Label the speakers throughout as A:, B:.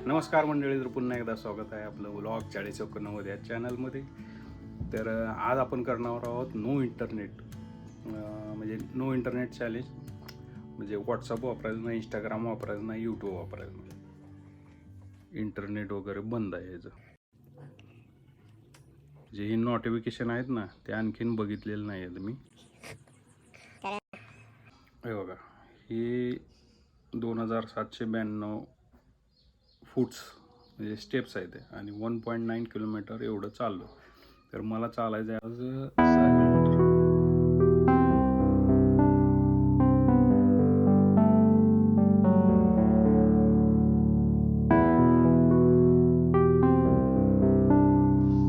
A: नमस्कार मंडळी, तर पुन्हा एकदा स्वागत आहे आपलं व्लॉग 4091 या चॅनलमध्ये. तर आज आपण करणार आहोत नो इंटरनेट, म्हणजे नो इंटरनेट चॅलेंज. म्हणजे व्हॉट्सअप वापरायचं नाही, इंस्टाग्राम वापरायचं नाही, यूट्यूब वापरायचं नाही, इंटरनेट वगैरे बंद आहे याचं. जे हे नोटिफिकेशन आहेत ना, ते आणखीन बघितलेलं नाही आहेत मी. हे बघा, ही 2792 फूट्स म्हणजे स्टेप्स आहेत आणि 1.9 किलोमीटर एवढं चाललो. तर मला चालायचं आहे आज 6 किलोमीटर.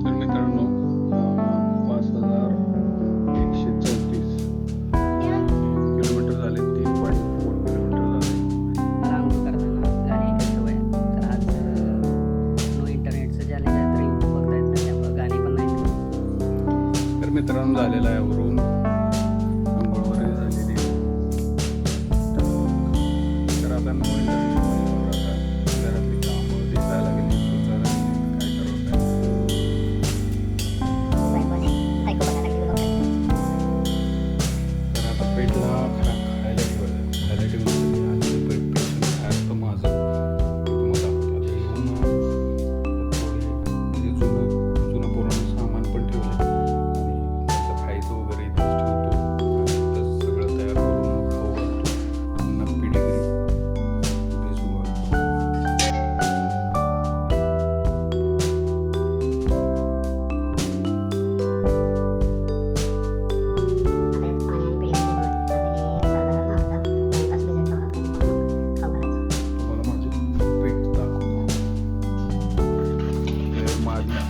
A: तर मित्रांनो, 5134 किलोमीटर झाले, 3.4 किलोमीटर झाले.
B: आंघोळ करताना गाणी ऐकायची सवय आहे. तर आज नो इंटरनेटचं चॅलेंज आहे, तर यूट्यूब बघता येत नाही, त्यामुळे गाणी पण नाही.
A: तर मित्रांनो, झालेला आहे वरून आंघोळ वगैरे झालेली आहे. तर आता नो इंटरनेट घरातली कामं दिसायला लागली, सुचायला लागली, काय करावं तर आता पेटला खायला ठेवलं आणि पेट खायचं माझं तुम्हाला आता येऊन म्हणजे जुनं पुराणं सामान पण ठेवलं आणि त्याचं खायचं वगैरे इथंच ठेवतो. इथंच सगळं तयार करून मग खाऊ घालतो. पुन्हा पिढीगिरी भिजू घालतो. तुम्हाला माझे पेट दाखवतो. हे माझ्या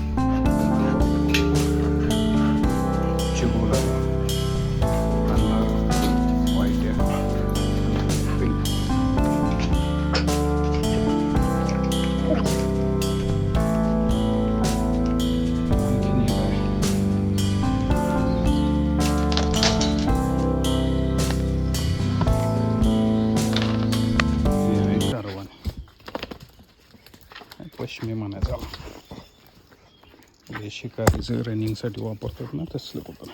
A: चिमोला अन्नार व्हाईट आहे, पिंक. आणखीन एक आहे. हे आहे कारवान, पश्चिमी म्हणायचा. हे शिकारीचं रनिंगसाठी वापरतात ना, तसलं कुठं.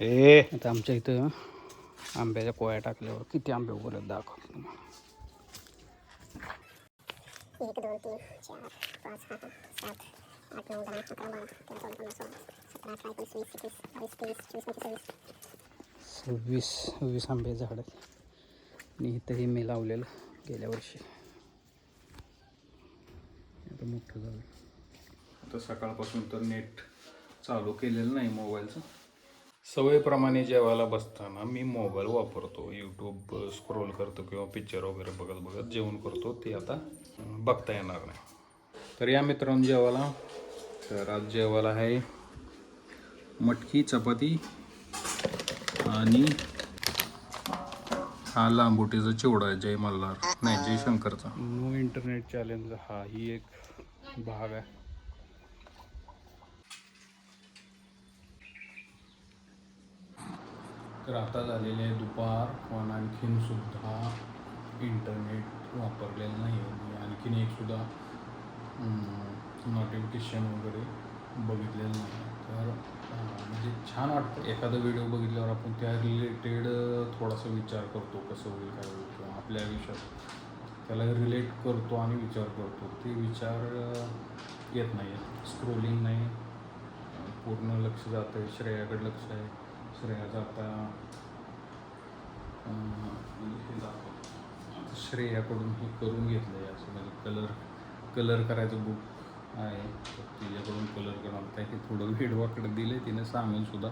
A: ए
B: आता आमच्या इथं आंब्याच्या पोळ्या टाकल्यावर किती आंबे उभे आहेत दाखवतो तुम्हाला.
C: 1 2 3 4 5 6 7 8 9 10 11 12 13 14 15 16 17 18 19 20 21 22 23 24 25
B: 26 आंबे झाड आहेत आणि इथंही मी लावलेलं गेल्या वर्षी. आता मोठं झालं.
A: आता सकाळपासून तर नेट चालू केलेलं नाही मोबाईलचं. सवयीप्रमाणे जेवायला बसताना मी मोबाईल वापरतो, यूट्यूब स्क्रोल करतो किंवा पिक्चर वगैरे बघत बघत जेवण करतो. ते आता बघता येणार नाही. तर या मित्रांनो जेवायला, तर आज जेवायला आहे मटकी, चपाती आणि हा लांबोटीचा चिवडा आहे, जय मल्हार नाही जय शंकरचा. नो इंटरनेट चॅलेंज हा ही एक भाग आहे. तर आता झालेले आहे दुपार, पण आणखीन सुद्धा इंटरनेट वापरलेलं नाही आहे. आणखीन एक सुद्धा नोटिफिकेशन वगैरे बघितलेलं नाही. तर म्हणजे छान वाटतं एखादा व्हिडिओ बघितल्यावर आपण त्या रिलेटेड थोडासा विचार करतो, कसं होईल काय होईल, किंवा आपल्या आयुष्यात त्याला रिलेट करतो आणि विचार करतो. ते विचार येत नाही, स्क्रोलिंग नाही, पूर्ण लक्ष जातं आहे. श्रेयाकडे लक्ष आहे. श्रेयाचं आता श्रेयाकडून हे करून घेतलं आहे, असं म्हणजे कलर करायचं बुक आहे, तर तिच्याकडून कलर करून काय ते थोडं वेडवाकडे दिलं आहे तिनं सामीलसुद्धा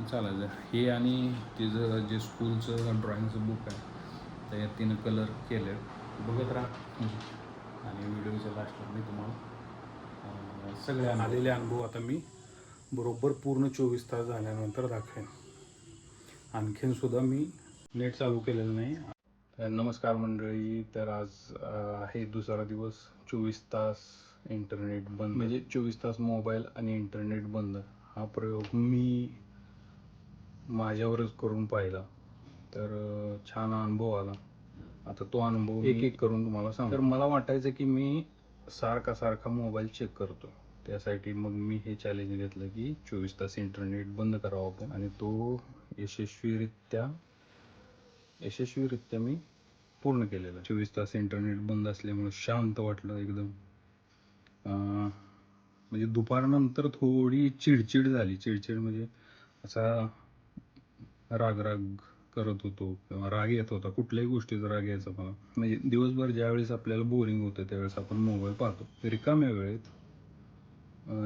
A: चालायचं हे. आणि तिचं जे स्कूलचं ड्रॉइंगचं बुक आहे त्याच्यात तिनं कलर केलं आहे, बघत राहा. आणि व्हिडिओच्या लास्टला मी तुम्हाला सगळे आलेले अनुभव आता मी बरोबर पूर्ण 24 तास झाल्यानंतर दाखवेन. आणखीनसुद्धा मी नेट चालू केलेलं नाही. तर नमस्कार मंडळी, तर आज आहे दुसरा दिवस. 24 तास इंटरनेट बंद, म्हणजे 24 तास मोबाईल आणि इंटरनेट बंद हा प्रयोग मी माझ्यावरच करून पाहिला. तर छान अनुभव आला. आता तो अनुभव एक एक करून तुम्हाला सांग. तर मला वाटायचं की मी सारखा मोबाईल चेक करतो. त्यासाठी मग मी हे चॅलेंज घेतलं की 24 तास इंटरनेट बंद करावं आपण, आणि तो यशस्वीरित्या मी पूर्ण केलेला. 24 तास इंटरनेट बंद असल्यामुळे शांत वाटलं एकदम. म्हणजे दुपारनंतर थोडी चिडचिड झाली. चिडचिड म्हणजे असा राग करत होतो किंवा राग येत होता. कुठल्याही गोष्टीचा राग यायचा मला. म्हणजे दिवसभर ज्यावेळेस आपल्याला बोरिंग होतं त्यावेळेस आपण मोबाईल पाहतो. रिकाम्या वेळेत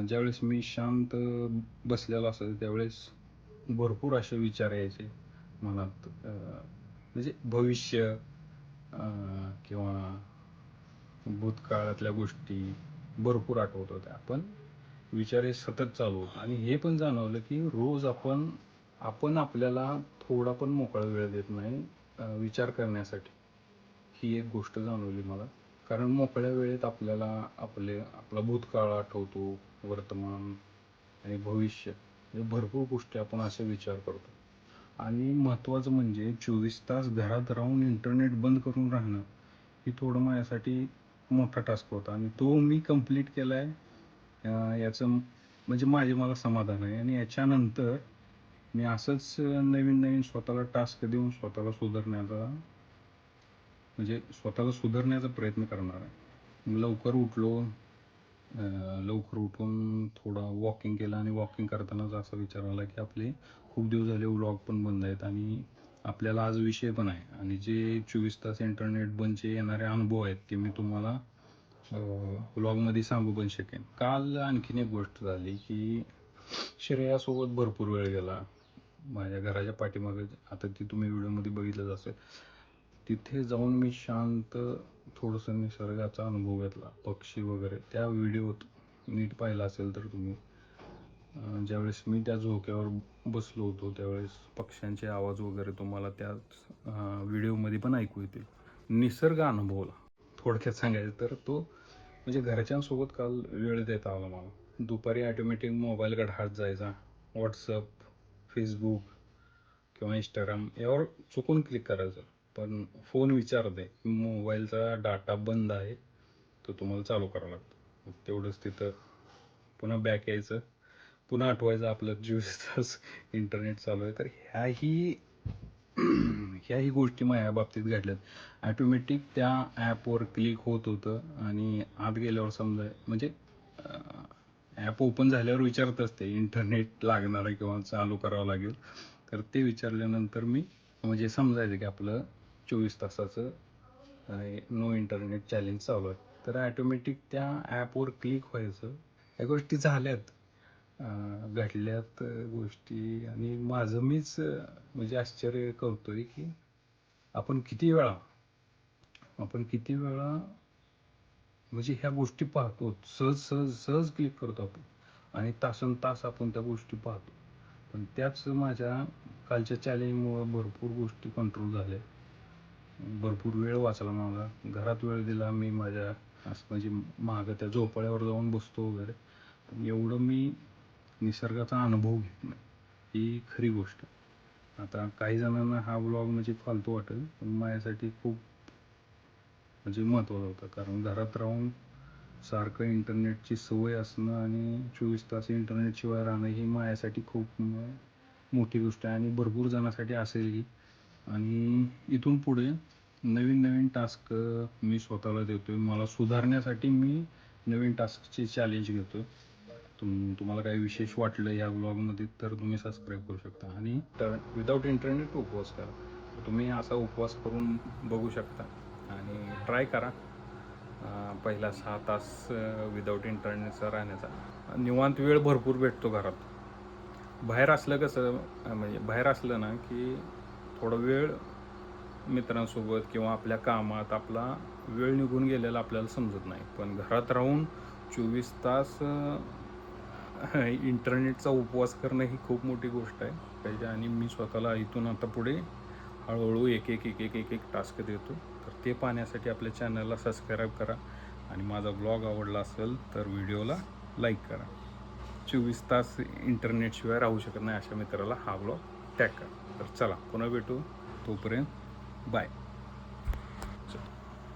A: ज्यावेळेस मी शांत बसलेलो असायचो त्यावेळेस भरपूर असे विचार यायचे मनात. म्हणजे भविष्य किंवा भूतकाळातल्या गोष्टी भरपूर आठवत होत्या. पण विचार हे सतत चालू होते. आणि हे पण जाणवलं की रोज आपण आपल्याला थोडा पण मोकळा वेळ देत नाही विचार करण्यासाठी. ही एक गोष्ट जाणवली मला. कारण मोकळ्या वेळेत आपल्याला आपला भूतकाळ आठवतो, वर्तमान आणि भविष्य, हे भरपूर गोष्टी आपण असे विचार करतो. आणि महत्त्वाचं म्हणजे 24 तास घरात राहून इंटरनेट बंद करून राहणं ही थोडं माझ्यासाठी मोठा टास्क होता, आणि तो मी कंप्लीट केला आहे. याचं म्हणजे मला समाधान आहे. आणि याच्यानंतर मी असंच नवीन स्वतःला टास्क देऊन स्वतःला सुधारण्याचा प्रयत्न करणार आहे. लवकर उठून थोडं वॉकिंग केलं, आणि वॉकिंग करतानाच असा विचार आला की आपले खूप दिवस झाले व्लॉग पण बंद आहेत आणि आपल्याला आज विषय पण आहे, आणि जे 24 तास इंटरनेट बंदचे येणारे अनुभव आहेत ते मी तुम्हाला व्लॉगमध्ये सांगू पण शकेन. काल आणखीन एक गोष्ट झाली की श्रेयासोबत भरपूर वेळ गेला माझ्या घराच्या पाठीमागे. आता ती तुम्ही व्हिडिओमध्ये बघितलंच असेल. तिथे जाऊन मी शांत थोडंसं निसर्गाचा अनुभव घेतला, पक्षी वगैरे. त्या व्हिडिओत नीट पाहिला असेल तर तुम्ही, ज्यावेळेस मी त्या झोक्यावर बसलो होतो त्यावेळेस पक्ष्यांचे आवाज वगैरे तुम्हाला त्या व्हिडिओमध्ये पण ऐकू येतील. निसर्ग अनुभवला थोडक्यात सांगायचं तर. तो म्हणजे घरच्यांसोबत काल वेळ देता आला मला. दुपारी ऑटोमॅटिक मोबाईलकडे हात जायचा. व्हॉट्सअप, फेसबुक किंवा इंस्टाग्राम यावर चुकून क्लिक करायचं, पण फोन विचारते मोबाईलचा डाटा बंद आहे, तो तुम्हाला चालू करावा लागतो. तेवढंच तिथं पुन्हा बॅक यायचं, पुन्हा आठवायचं आपलं 24 तास इंटरनेट चालू आहे. तर ह्याही गोष्टी माझ्या बाबतीत घडल्यात. ॲटोमॅटिक त्या ॲपवर क्लिक होत होतं, आणि आत गेल्यावर समजा म्हणजे ॲप ओपन झाल्यावर विचारतच ते इंटरनेट लागणार आहे किंवा चालू करावं लागेल. तर ते विचारल्यानंतर मी म्हणजे समजायचं की आपलं 24 तासाचं नो इंटरनेट चॅलेंज चालू आहे. तर ॲटोमॅटिक त्या ॲपवर क्लिक व्हायचं. ह्या गोष्टी झाल्यात, घडल्यात गोष्टी. आणि माझं मीच म्हणजे आश्चर्य करतोय की आपण किती वेळा म्हणजे ह्या गोष्टी पाहतो. सहज क्लिक करतो आपण, आणि तासनतास आपण त्या गोष्टी पाहतो. पण त्याच माझ्या कालच्या चॅलेंजमुळं भरपूर गोष्टी कंट्रोल झाल्या. भरपूर वेळ वाचला माझा. घरात वेळ दिला मी माझ्या, असं म्हणजे मागं त्या झोपाळ्यावर जाऊन बसतो वगैरे. पण एवढं मी निसर्गाचा अनुभव घेत नाही, ही खरी गोष्ट. आता काही जणांना हा व्लॉग म्हणजे फालतू वाटेल, पण माझ्यासाठी खूप म्हणजे महत्त्वाचा होता. कारण घरात राहून सारखं इंटरनेटची सवय असणं आणि 24 तास इंटरनेटशिवाय राहणं ही माझ्यासाठी खूप मोठी गोष्ट आहे, आणि भरपूर जणांसाठी असेलही. आणि इथून पुढे नवीन टास्क मी स्वतःला देतोय. मला सुधारण्यासाठी मी नवीन टास्कचे चॅलेंज घेतोय. तुम्हाला काही विशेष वाटलं या व्लॉगमध्ये तर तुम्ही सबस्क्राईब करू शकता. आणि विदाऊट इंटरनेट उपवास करा. तुम्ही असा उपवास करून बघू शकता आणि ट्राय करा. पहिला 6 तास विदाऊट इंटरनेटचा राहण्याचा. निवांत वेळ भरपूर भेटतो घरात. बाहेर असलं ना की थोडा वेळ मित्रांसोबत किंवा आपल्या कामात आपला वेळ निघून गेलेला आपल्याला समजत नाही. पण घरात राहून 24 तास इंटरनेटचा उपवास करणं ही खूप मोठी गोष्ट आहे. आणि मी स्वतःला इथून आता पुढे हळूहळू एक टास्क देतो. तर ते पाहण्यासाठी आपल्या चॅनलला सबस्क्राईब करा, आणि माझा ब्लॉग आवडला असेल तर व्हिडिओला लाईक करा. 24 तास इंटरनेटशिवाय राहू शकत नाही अशा मित्राला हा ब्लॉग टॅग करा. तर चला पुन्हा भेटू, तोपर्यंत बाय.